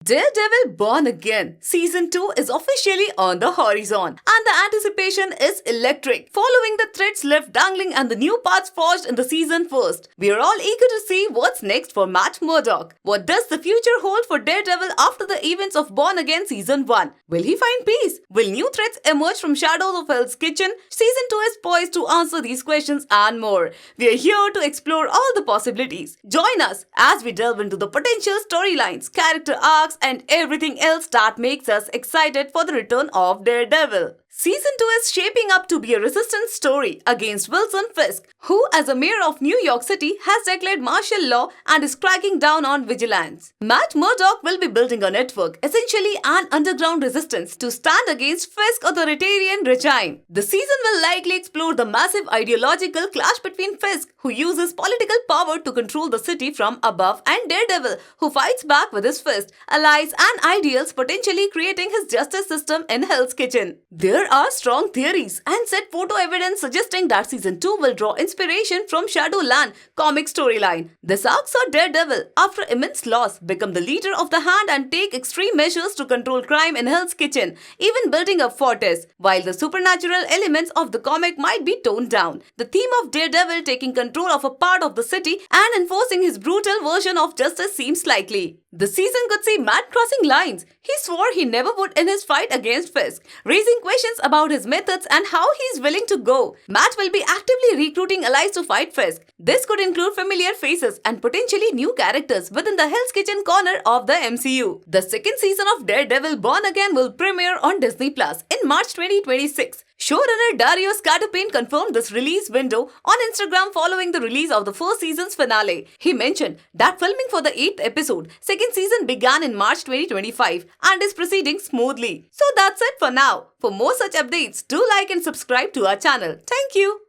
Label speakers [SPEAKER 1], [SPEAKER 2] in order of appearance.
[SPEAKER 1] Daredevil Born Again Season 2 is officially on the horizon, and the anticipation is electric. Following the threads left dangling and the new paths forged in the season first, we are all eager to see what's next for Matt Murdock. What does the future hold for Daredevil after the events of Born Again Season 1? Will he find peace? Will new threats emerge from shadows of Hell's Kitchen? Season 2 is poised to answer these questions and more. We are here to explore all the possibilities. Join us as we delve into the potential storylines, character arcs, and everything else that makes us excited for the return of Daredevil. Season 2 is shaping up to be a resistance story against Wilson Fisk, who, as a mayor of New York City, has declared martial law and is cracking down on vigilantes. Matt Murdock will be building a network, essentially an underground resistance, to stand against Fisk's authoritarian regime. The season will likely explore the massive ideological clash between Fisk, who uses political power to control the city from above, and Daredevil, who fights back with his fist, allies, and ideals, potentially creating his justice system in Hell's Kitchen. There are strong theories and set photo evidence suggesting that Season 2 will draw inspiration from Shadowland comic storyline. This arc saw Daredevil, after immense loss, become the leader of the Hand and take extreme measures to control crime in Hell's Kitchen, even building a fortress. While the supernatural elements of the comic might be toned down, the theme of Daredevil taking control of a part of the city and enforcing his brutal version of justice seems likely. The season could see Matt crossing lines. He swore he never would in his fight against Fisk, raising questions about his methods and how he is willing to go. Matt will be actively recruiting allies to fight Fisk. This could include familiar faces and potentially new characters within the Hell's Kitchen corner of the MCU. The second season of Daredevil Born Again will premiere on Disney Plus in March 2026. Showrunner Dario Scatopin confirmed this release window on Instagram following the release of the first season's finale. He mentioned that filming for the 8th episode, second season, began in March 2025 and is proceeding smoothly. So that's it for now. For more such updates, do like and subscribe to our channel. Thank you.